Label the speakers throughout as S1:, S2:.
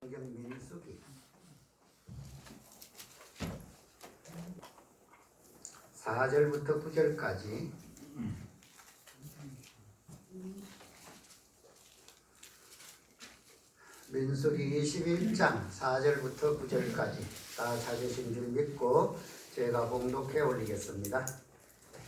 S1: 민수기 4절부터 9절까지 민수기 21장 4절부터 9절까지 다 찾으신 줄 믿고 제가 봉독해 올리겠습니다.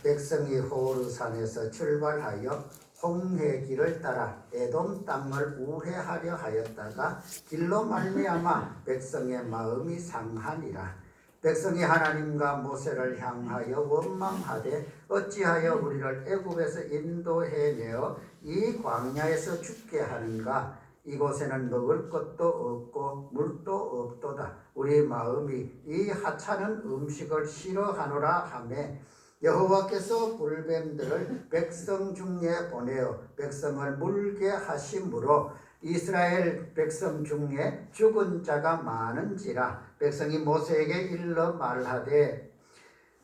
S1: 백성이 호르산에서 출발하여 홍해길을 따라 에돔 땅을 우회하려 하였다가 길로 말미암아 백성의 마음이 상하니라. 백성이 하나님과 모세를 향하여 원망하되 어찌하여 우리를 애굽에서 인도해내어 이 광야에서 죽게 하는가. 이곳에는 먹을 것도 없고 물도 없도다. 우리 마음이 이 하찮은 음식을 싫어하노라 하매 여호와께서 불뱀들을 백성 중에 보내어 백성을 물게 하심으로 이스라엘 백성 중에 죽은 자가 많은지라. 백성이 모세에게 일러 말하되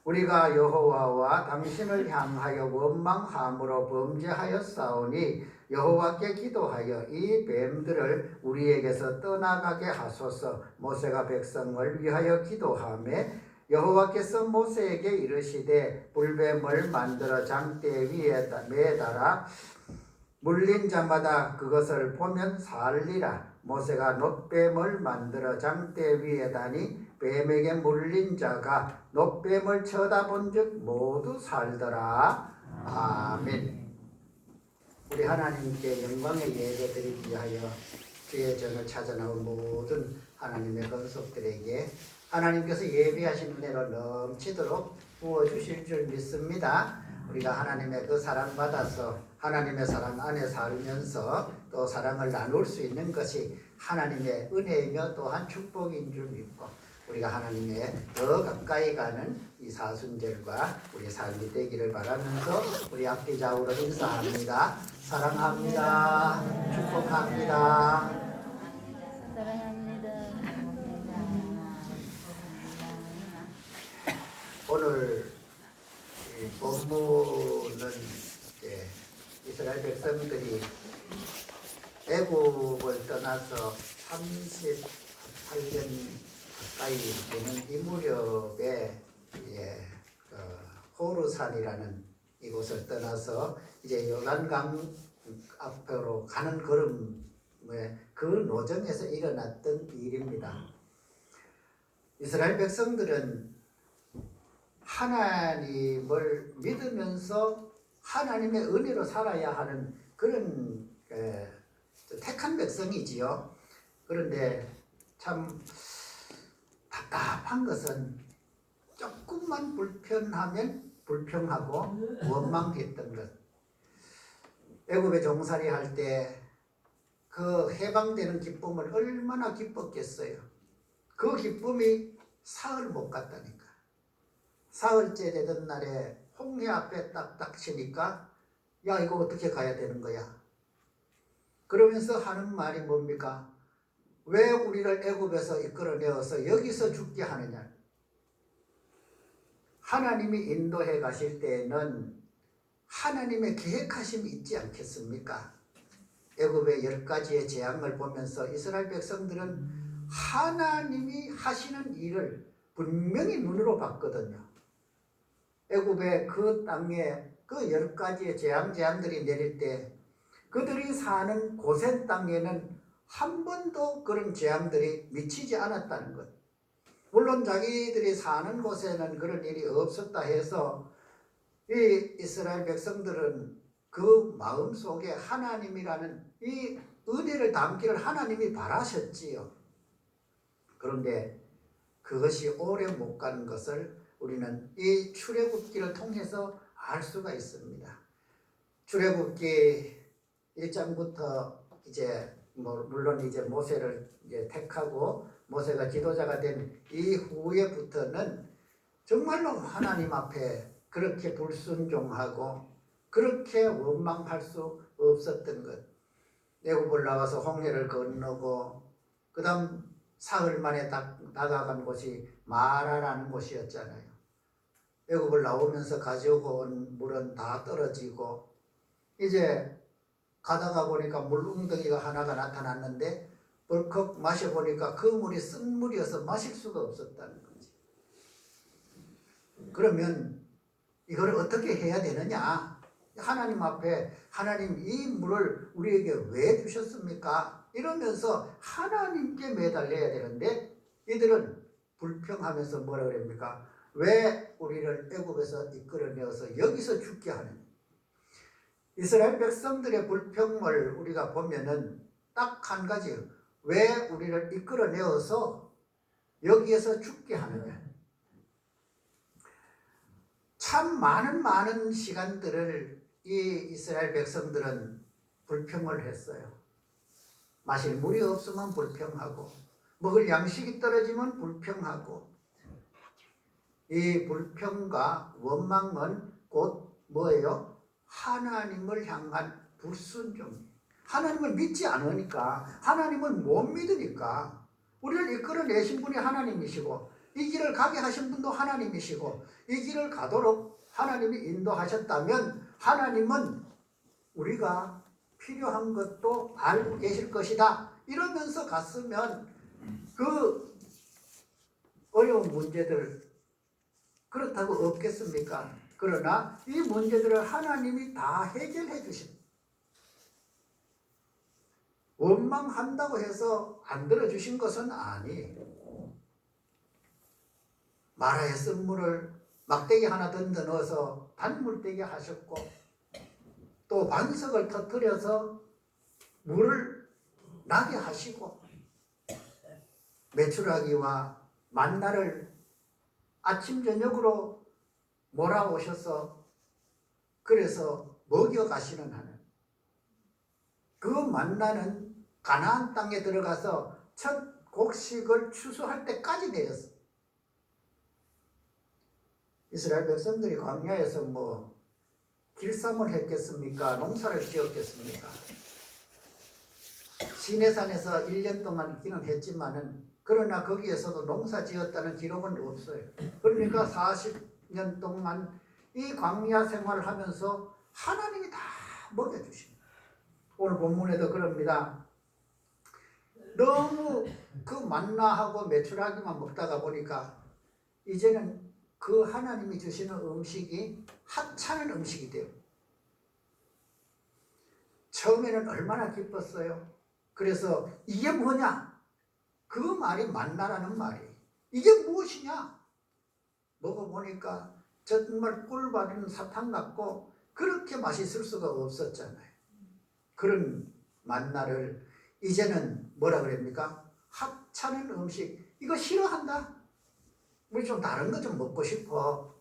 S1: 우리가 여호와와 당신을 향하여 원망함으로 범죄하였사오니 여호와께 기도하여 이 뱀들을 우리에게서 떠나가게 하소서. 모세가 백성을 위하여 기도하매 여호와께서 모세에게 이르시되 불뱀을 만들어 장대 위에 매달아 물린 자마다 그것을 보면 살리라. 모세가 놋뱀을 만들어 장대 위에 다니 뱀에게 물린 자가 놋뱀을 쳐다본 즉 모두 살더라. 아멘. 우리 하나님께 영광의 예배 드리기 위하여 주의 전을 찾아 나온 모든 하나님의 권속들에게 하나님께서 예비하신 은혜로 넘치도록 부어주실 줄 믿습니다. 우리가 하나님의 그 사랑 받아서 하나님의 사랑 안에 살면서 또 사랑을 나눌 수 있는 것이 하나님의 은혜이며 또한 축복인 줄 믿고 우리가 하나님의 더 가까이 가는 이 사순절과 우리 삶이 되기를 바라면서 우리 앞뒤좌우로 인사합니다. 사랑합니다. 축복합니다.
S2: 사랑합니다.
S1: 오늘 본문은 이스라엘 백성들이 애굽을 떠나서 38년 가까이 되는 이 무렵에 호르산이라는 이곳을 떠나서 이제 요단강 앞으로 가는 걸음에 그 노정에서 일어났던 일입니다. 이스라엘 백성들은 하나님을 믿으면서 하나님의 은혜로 살아야 하는 그런 택한 백성이지요. 그런데 참 답답한 것은 조금만 불편하면 불평하고 원망했던 것. 애굽에 종살이 할 때 그 해방되는 기쁨을 얼마나 기뻤겠어요. 그 기쁨이 사흘 못 갔다니까. 사흘째 되던 날에 홍해 앞에 딱 치니까 야 이거 어떻게 가야 되는 거야. 그러면서 하는 말이 뭡니까? 왜 우리를 애굽에서 이끌어내어서 여기서 죽게 하느냐. 하나님이 인도해 가실 때에는 하나님의 계획하심이 있지 않겠습니까? 애굽의 10가지의 재앙을 보면서 이스라엘 백성들은 하나님이 하시는 일을 분명히 눈으로 봤거든요. 애굽의 그 땅에 그 10가지의 재앙들이 내릴 때 그들이 사는 고센 땅에는 한 번도 그런 재앙들이 미치지 않았다는 것. 물론 자기들이 사는 곳에는 그런 일이 없었다 해서 이 이스라엘 백성들은 그 마음속에 하나님이라는 이 은혜를 담기를 하나님이 바라셨지요. 그런데 그것이 오래 못 가는 것을 우리는 이 출애굽기를 통해서 알 수가 있습니다. 출애굽기 1장부터 이제 물론 이제 모세를 이제 택하고 모세가 지도자가 된 이후에부터는 정말로 하나님 앞에 그렇게 불순종하고 그렇게 원망할 수 없었던 것. 애굽을 나와서 홍해를 건너고 그 다음 사흘 만에 다가간 곳이 마라라는 곳이었잖아요. 애굽을 나오면서 가지고 온 물은 다 떨어지고 이제 가다가 보니까 물웅덩이가 하나가 나타났는데 벌컥 마셔보니까 그 물이 쓴 물이어서 마실 수가 없었다는 거지. 그러면 이걸 어떻게 해야 되느냐? 하나님 앞에 하나님 이 물을 우리에게 왜 주셨습니까? 이러면서 하나님께 매달려야 되는데 이들은 불평하면서 뭐라 그럽니까? 왜 우리를 애굽에서 이끌어내어서 여기서 죽게 하느냐? 이스라엘 백성들의 불평을 우리가 보면은 딱 한 가지, 왜 우리를 이끌어내어서 여기에서 죽게 하느냐? 참 많은 시간들을 이 이스라엘 백성들은 불평을 했어요. 마실 물이 없으면 불평하고, 먹을 양식이 떨어지면 불평하고, 이 불평과 원망은 곧 뭐예요? 하나님을 향한 불순종. 하나님을 믿지 않으니까, 하나님을 못 믿으니까, 우리를 이끌어내신 분이 하나님이시고, 이 길을 가게 하신 분도 하나님이시고, 이 길을 가도록 하나님이 인도하셨다면, 하나님은 우리가 필요한 것도 알고 계실 것이다. 이러면서 갔으면 그 어려운 문제들 그렇다고 없겠습니까? 그러나 이 문제들을 하나님이 다 해결해 주신, 원망한다고 해서 안 들어주신 것은 아니에요. 마라의 쓴물을 막대기 하나 던져 넣어서 단물되게 하셨고, 또 반석을 터뜨려서 물을 나게 하시고, 메추라기와 만나를 아침 저녁으로 몰아오셔서 그래서 먹여 가시는 하나님. 그 만나는 가나안 땅에 들어가서 첫 곡식을 추수할 때까지 내렸어요. 이스라엘 백성들이 광야에서 뭐 길쌈을 했겠습니까? 농사를 지었겠습니까? 시내산에서 1년 동안 있기는 했지만은, 그러나 거기에서도 농사 지었다는 기록은 없어요. 그러니까 40년 동안 이 광야 생활을 하면서 하나님이 다 먹여주십니다. 오늘 본문에도 그럽니다. 너무 그 만나하고 메추라기만 먹다가 보니까 이제는 그 하나님이 주시는 음식이 하찮은 음식이 돼요. 처음에는 얼마나 기뻤어요. 그래서 이게 뭐냐? 그 말이 만나라는 말이에요. 이게 무엇이냐? 먹어보니까 정말 꿀받은 사탕 같고 그렇게 맛있을 수가 없었잖아요. 그런 만나를 이제는 뭐라 그럽니까? 하찮은 음식. 이거 싫어한다. 우리 좀 다른 거 좀 먹고 싶어.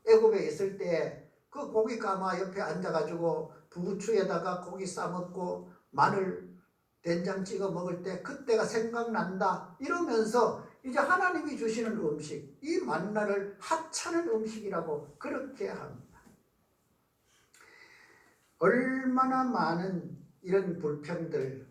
S1: 애굽에 있을 때 그 고기 까마 옆에 앉아가지고 부추에다가 고기 싸먹고 마늘 된장 찍어 먹을 때 그때가 생각난다. 이러면서 이제 하나님이 주시는 음식, 이 만나를 하찮은 음식이라고 그렇게 합니다. 얼마나 많은 이런 불평들,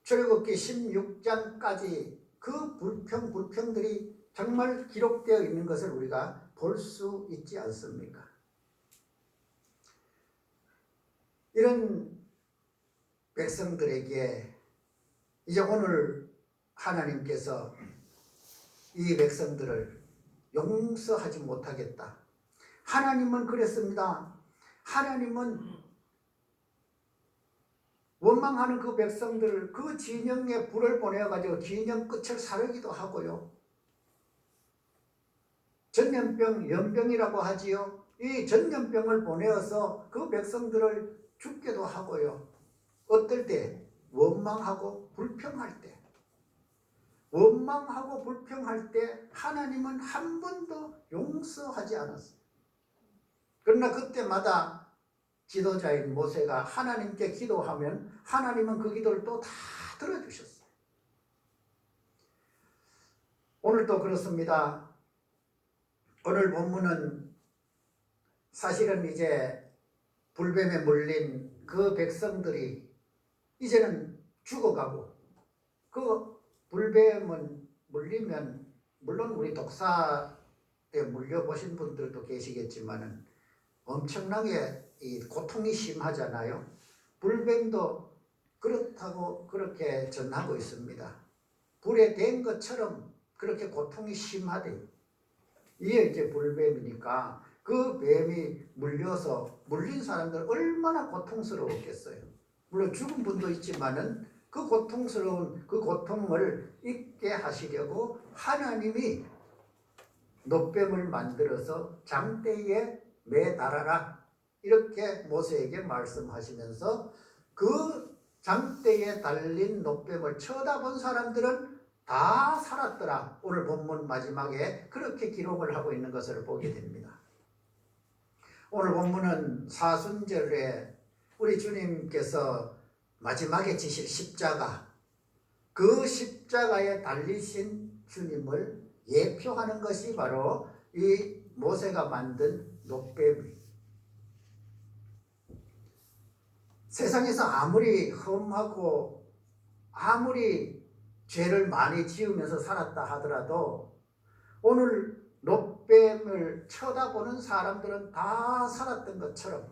S1: 출애굽기 16장까지 그 불평들이 정말 기록되어 있는 것을 우리가 볼 수 있지 않습니까? 이런 백성들에게 이제 오늘 하나님께서 이 백성들을 용서하지 못하겠다. 하나님은 그랬습니다. 하나님은 원망하는 그 백성들을 그 진영에 불을 보내가지고 진영 끝을 사르기도 하고요. 전염병, 연병이라고 하지요. 이 전염병을 보내어서 그 백성들을 죽게도 하고요. 어떨 때? 원망하고 불평할 때. 원망하고 불평할 때 하나님은 한 번도 용서하지 않았어요. 그러나 그때마다 지도자인 모세가 하나님께 기도하면 하나님은 그 기도를 또 다 들어주셨어요. 오늘도 그렇습니다. 오늘 본문은 사실은 이제 불뱀에 물린 그 백성들이 이제는 죽어가고, 그 불뱀은 물리면 물론 우리 독사에 물려보신 분들도 계시겠지만은 엄청나게 이 고통이 심하잖아요. 불뱀도 그렇다고 그렇게 전하고 있습니다. 불에 댄 것처럼 그렇게 고통이 심하대요. 이게 이제 불뱀이니까 그 뱀이 물려서 물린 사람들 얼마나 고통스러웠겠어요. 물론 죽은 분도 있지만은 그 고통스러운 그 고통을 잊게 하시려고 하나님이 놋뱀을 만들어서 장대에 매달아라 이렇게 모세에게 말씀하시면서 그 장대에 달린 놋뱀을 쳐다본 사람들은 다 살았더라. 오늘 본문 마지막에 그렇게 기록을 하고 있는 것을 보게 됩니다. 오늘 본문은 사순절에 우리 주님께서 마지막에 지실 십자가, 그 십자가에 달리신 주님을 예표하는 것이 바로 이 모세가 만든 놋뱀. 세상에서 아무리 험하고 아무리 죄를 많이 지으면서 살았다 하더라도 오늘 놋뱀을 쳐다보는 사람들은 다 살았던 것처럼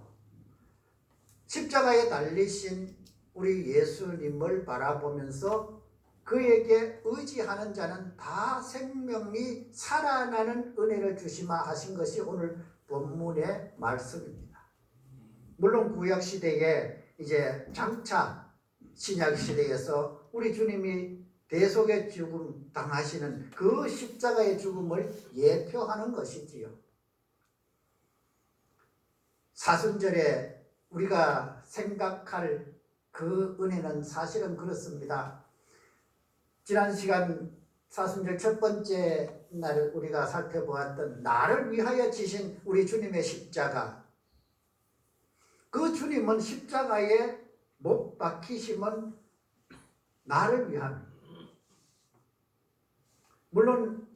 S1: 십자가에 달리신 우리 예수님을 바라보면서 그에게 의지하는 자는 다 생명이 살아나는 은혜를 주시마 하신 것이 오늘 본문의 말씀입니다. 물론 구약시대에 이제 장차 신약시대에서 우리 주님이 대속의 죽음 당하시는 그 십자가의 죽음을 예표하는 것이지요. 사순절에 우리가 생각할 그 은혜는 사실은 그렇습니다. 지난 시간 사순절 첫 번째 날 우리가 살펴보았던 나를 위하여 지신 우리 주님의 십자가, 그 주님은 십자가에 못 박히심은 나를 위함. 물론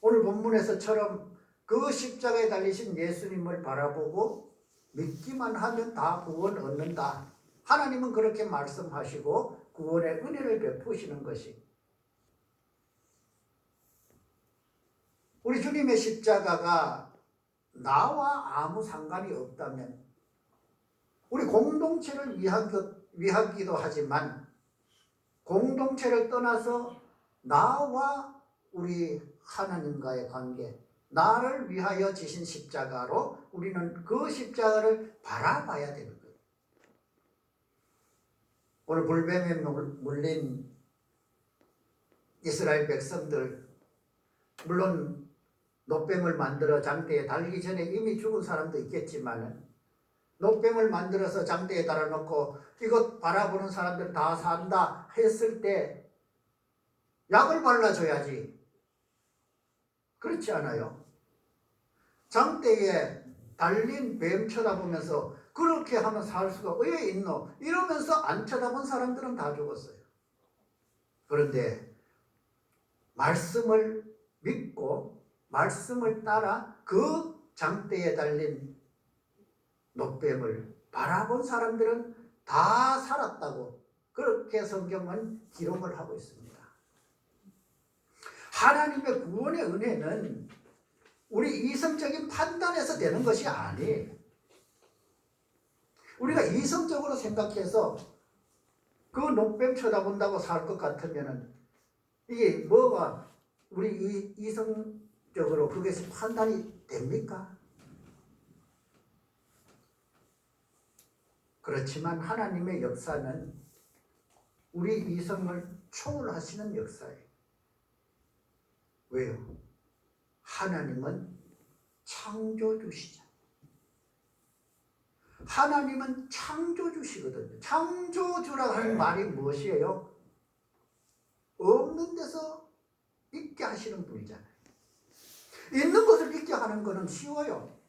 S1: 오늘 본문에서처럼 그 십자가에 달리신 예수님을 바라보고 믿기만 하면 다 구원 얻는다. 하나님은 그렇게 말씀하시고 구원의 은혜를 베푸시는 것이, 우리 주님의 십자가가 나와 아무 상관이 없다면 우리 공동체를 위하기도 하지만 공동체를 떠나서 나와 우리 하나님과의 관계, 나를 위하여 지신 십자가로 우리는 그 십자가를 바라봐야 되는 거예요. 오늘 불뱀에 물린 이스라엘 백성들, 물론 놋뱀을 만들어 장대에 달기 전에 이미 죽은 사람도 있겠지만 놋뱀을 만들어서 장대에 달아놓고 이것 바라보는 사람들 다 산다 했을 때 약을 발라줘야지. 그렇지 않아요? 장대에 달린 뱀 쳐다보면서 그렇게 하면 살 수가 왜 있노? 이러면서 안 쳐다본 사람들은 다 죽었어요. 그런데 말씀을 믿고 말씀을 따라 그 장대에 달린 놋뱀을 바라본 사람들은 다 살았다고 그렇게 성경은 기록을 하고 있습니다. 하나님의 구원의 은혜는 우리 이성적인 판단에서 되는 것이 아니에요. 우리가 이성적으로 생각해서 그 놋뱀 쳐다본다고 살 것 같으면은 이게 뭐가 우리 이성적으로 그것이 판단이 됩니까? 그렇지만 하나님의 역사는 우리 이성을 초월하시는 역사예요. 왜요? 하나님은 창조주시죠. 하나님은 창조주시거든요. 창조주라고 하는 말이 무엇이에요? 없는 데서 있게 하시는 분이잖아요. 있는 것을 있게 하는 것은 쉬워요.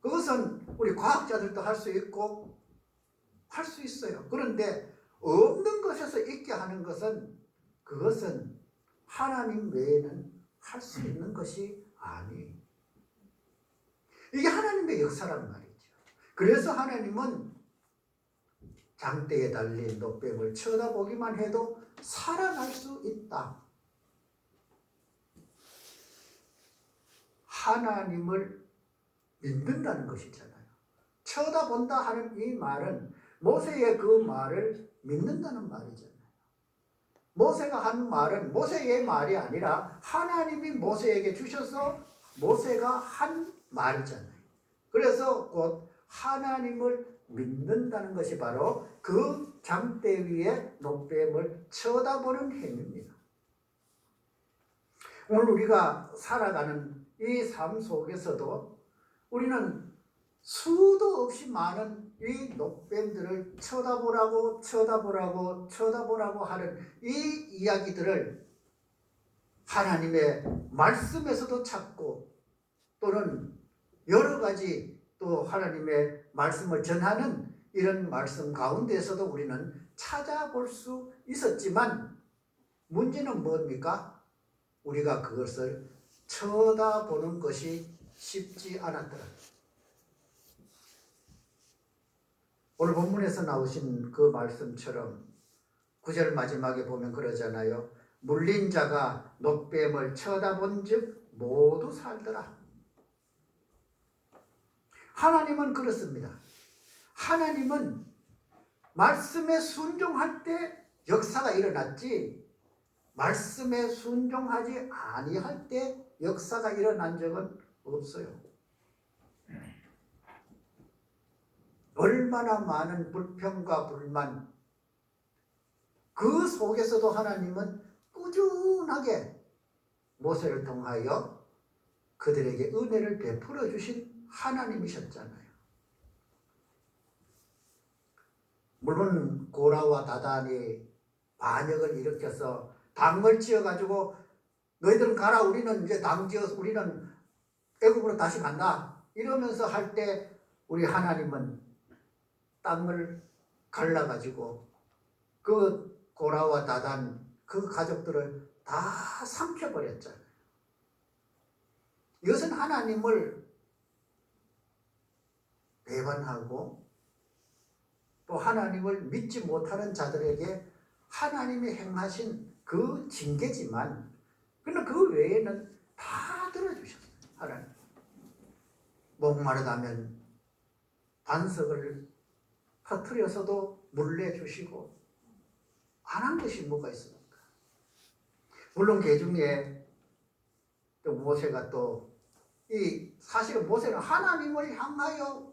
S1: 그것은 우리 과학자들도 할 수 있고 할 수 있어요. 그런데 없는 것에서 있게 하는 것은, 그것은 하나님 외에는 할 수 있는 것이 아니에요. 이게 하나님의 역사란 말이죠. 그래서 하나님은 장대에 달린 놋뱀을 쳐다보기만 해도 살아날 수 있다. 하나님을 믿는다는 것이잖아요. 쳐다본다 하는 이 말은 모세의 그 말을 믿는다는 말이잖아요. 모세가 한 말은 모세의 말이 아니라 하나님이 모세에게 주셔서 모세가 한 말이잖아요. 그래서 곧 하나님을 믿는다는 것이 바로 그 장대 위에 노뱀을 쳐다보는 행위입니다. 오늘 우리가 살아가는 이 삶 속에서도 우리는 수도 없이 많은 이 노뱀들을 쳐다보라고 하는 이 이야기들을 하나님의 말씀에서도 찾고 또는 여러 가지 또 하나님의 말씀을 전하는 이런 말씀 가운데서도 우리는 찾아볼 수 있었지만 문제는 뭡니까? 우리가 그것을 쳐다보는 것이 쉽지 않았더라. 오늘 본문에서 나오신 그 말씀처럼 9절 마지막에 보면 그러잖아요. 물린 자가 노뱀을 쳐다본 즉 모두 살더라. 하나님은 그렇습니다. 하나님은 말씀에 순종할 때 역사가 일어났지 말씀에 순종하지 아니할 때 역사가 일어난 적은 없어요. 얼마나 많은 불평과 불만, 그 속에서도 하나님은 꾸준하게 모세를 통하여 그들에게 은혜를 베풀어 주신 하나님이셨잖아요. 물론 고라와 다단이 반역을 일으켜서 당을 지어가지고 너희들은 가라, 우리는 이제 당 지어서 우리는 애굽으로 다시 간다 이러면서 할 때 우리 하나님은 땅을 갈라가지고 그 고라와 다단 그 가족들을 다 삼켜버렸잖아요. 이것은 하나님을 배반하고 또 하나님을 믿지 못하는 자들에게 하나님이 행하신 그 징계지만 그러나 그 외에는 다 들어주셨어요. 하나님 목마르다면 반석을 터뜨려서도 물내주시고 안 한 것이 뭐가 있습니까? 물론 그 중에 또 모세가 또 이 사실은 모세는 하나님을 향하여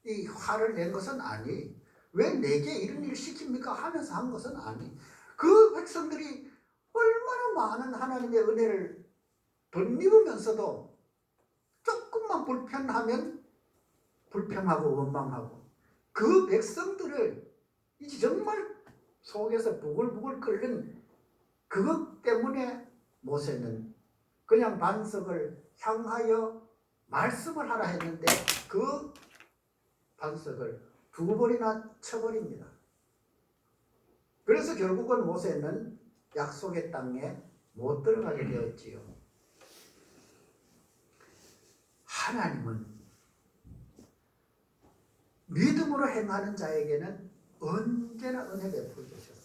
S1: 이 화를 낸 것은 아니, 왜 내게 이런 일을 시킵니까 하면서 한 것은 아니, 그 백성들이 얼마나 많은 하나님의 은혜를 덧입으면서도 조금만 불편하면 불평하고 원망하고 그 백성들을 이제 정말 속에서 부글부글 끓는 그것 때문에 모세는 그냥 반석을 향하여 말씀을 하라 했는데 그 반석을 2번이나 쳐버립니다. 그래서 결국은 모세는 약속의 땅에 못 들어가게 되었지요. 하나님은 믿음으로 행하는 자에게는 언제나 은혜 베풀어 주셨어요.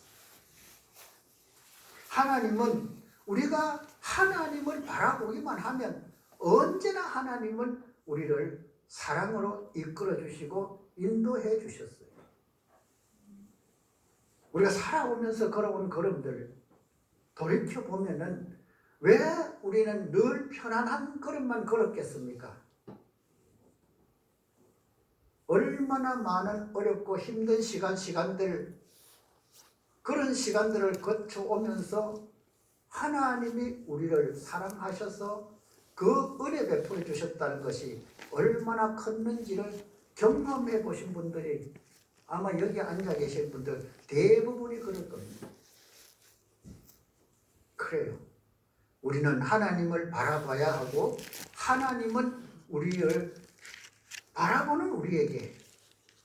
S1: 하나님은 우리가 하나님을 바라보기만 하면 언제나 하나님은 우리를 사랑으로 이끌어 주시고 인도해 주셨어요. 우리가 살아오면서 걸어온 걸음들 돌이켜 보면은 왜 우리는 늘 편안한 걸음만 걸었겠습니까? 얼마나 많은 어렵고 힘든 시간들 그런 시간들을 거쳐오면서 하나님이 우리를 사랑하셔서 그 은혜 베풀어 주셨다는 것이 얼마나 컸는지를 경험해 보신 분들이 아마 여기 앉아 계신 분들 대부분이 그럴 겁니다. 그래요. 우리는 하나님을 바라봐야 하고 하나님은 우리를 바라보는 우리에게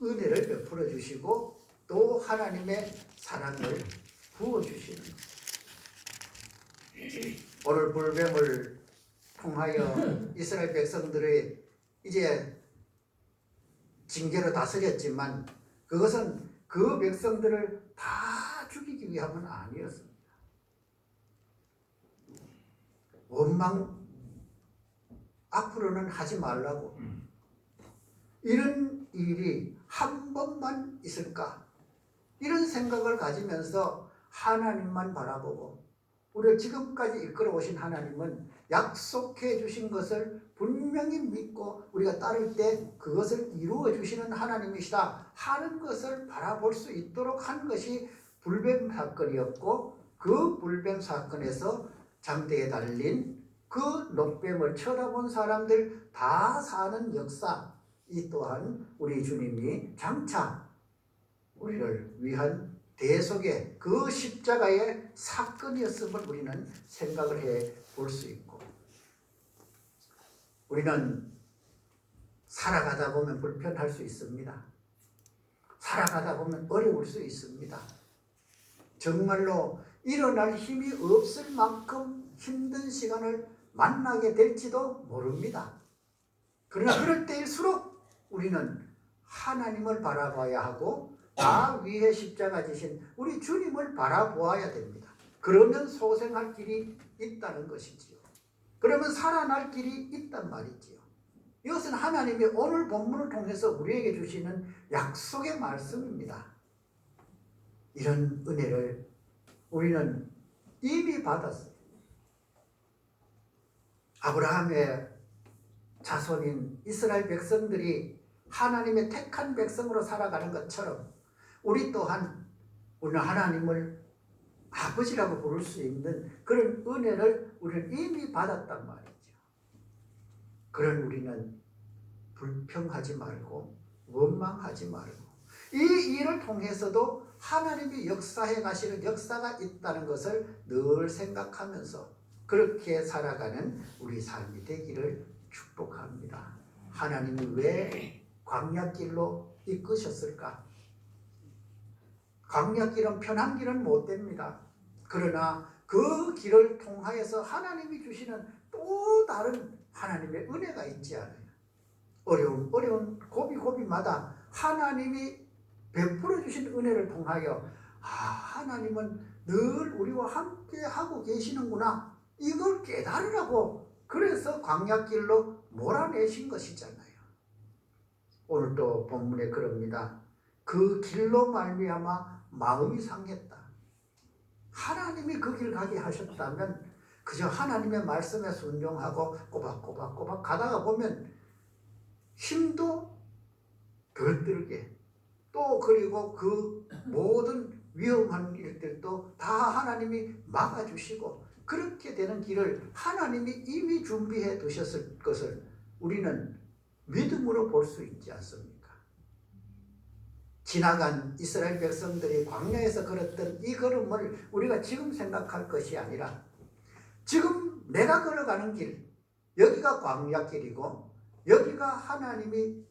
S1: 은혜를 베풀어 주시고 또 하나님의 사랑을 부어주시는 것. 오늘 불뱀을 통하여 이스라엘 백성들의 이제 징계로 다스렸지만 그것은 그 백성들을 다 죽이기 위함은 아니었습니다. 원망 앞으로는 하지 말라고 이런 일이 한 번만 있을까? 이런 생각을 가지면서 하나님만 바라보고 우리를 지금까지 이끌어 오신 하나님은 약속해 주신 것을 분명히 믿고 우리가 따를 때 그것을 이루어 주시는 하나님이시다 하는 것을 바라볼 수 있도록 한 것이 불뱀 사건이었고, 그 불뱀 사건에서 장대에 달린 그 녹뱀을 쳐다본 사람들 다 사는 역사, 이 또한 우리 주님이 장차 우리를 위한 대속의 그 십자가의 사건이었음을 우리는 생각을 해 볼 수 있고, 우리는 살아가다 보면 불편할 수 있습니다. 살아가다 보면 어려울 수 있습니다. 정말로 일어날 힘이 없을 만큼 힘든 시간을 만나게 될지도 모릅니다. 그러나 그럴 때일수록 우리는 하나님을 바라봐야 하고 나 위에 십자가 지신 우리 주님을 바라보아야 됩니다. 그러면 소생할 길이 있다는 것이지요. 그러면 살아날 길이 있단 말이지요. 이것은 하나님이 오늘 본문을 통해서 우리에게 주시는 약속의 말씀입니다. 이런 은혜를 우리는 이미 받았어요. 아브라함의 자손인 이스라엘 백성들이 하나님의 택한 백성으로 살아가는 것처럼 우리 또한 오늘 하나님을 아버지라고 부를 수 있는 그런 은혜를 우리는 이미 받았단 말이죠. 그런 우리는 불평하지 말고 원망하지 말고 이 일을 통해서도 하나님이 역사해 가시는 역사가 있다는 것을 늘 생각하면서 그렇게 살아가는 우리 삶이 되기를 축복합니다. 하나님이 왜 광야길로 이끄셨을까? 광야길은 편한 길은 못 됩니다. 그러나 그 길을 통하여서 하나님이 주시는 또 다른 하나님의 은혜가 있지 않아요. 어려운 고비고비마다 하나님이 베풀어 주신 은혜를 통하여 하나님은 늘 우리와 함께 하고 계시는구나, 이걸 깨달으라고 그래서 광야길로 몰아내신 것이잖아요. 오늘도 본문에 그럽니다. 그 길로 말미암아 마음이 상했다. 하나님이 그 길 가게 하셨다면 그저 하나님의 말씀에 순종하고 꼬박꼬박 가다가 보면 힘도 덜 들게, 또 그리고 그 모든 위험한 일들도 다 하나님이 막아주시고 그렇게 되는 길을 하나님이 이미 준비해 두셨을 것을 우리는 믿음으로 볼 수 있지 않습니까? 지나간 이스라엘 백성들이 광야에서 걸었던 이 걸음을 우리가 지금 생각할 것이 아니라 지금 내가 걸어가는 길, 여기가 광야길이고 여기가 하나님이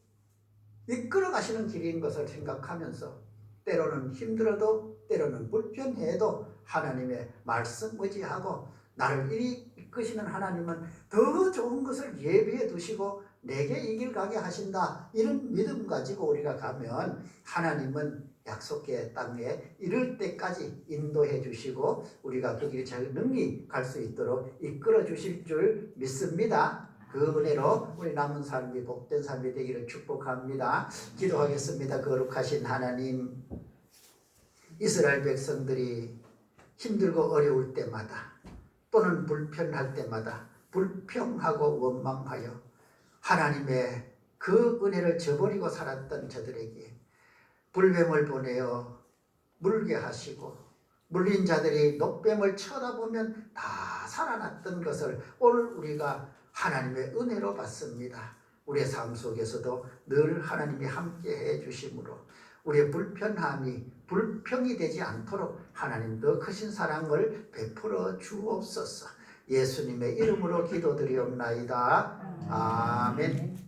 S1: 이끌어 가시는 길인 것을 생각하면서 때로는 힘들어도 때로는 불편해도 하나님의 말씀 의지하고 나를 이리 이끄시는 하나님은 더 좋은 것을 예비해 두시고 내게 이 길 가게 하신다, 이런 믿음 가지고 우리가 가면 하나님은 약속의 땅에 이를 때까지 인도해 주시고 우리가 그 길을 잘 능히 갈 수 있도록 이끌어 주실 줄 믿습니다. 그 은혜로 우리 남은 삶이 복된 삶이 되기를 축복합니다. 기도하겠습니다. 거룩하신 하나님, 이스라엘 백성들이 힘들고 어려울 때마다 또는 불편할 때마다 불평하고 원망하여 하나님의 그 은혜를 저버리고 살았던 저들에게 불뱀을 보내어 물게 하시고 물린 자들이 녹뱀을 쳐다보면 다 살아났던 것을 오늘 우리가 하나님의 은혜로 받습니다. 우리의 삶 속에서도 늘 하나님이 함께 해 주심으로 우리의 불편함이 불평이 되지 않도록 하나님 더 크신 사랑을 베풀어 주옵소서. 예수님의 이름으로 기도드리옵나이다. 아멘.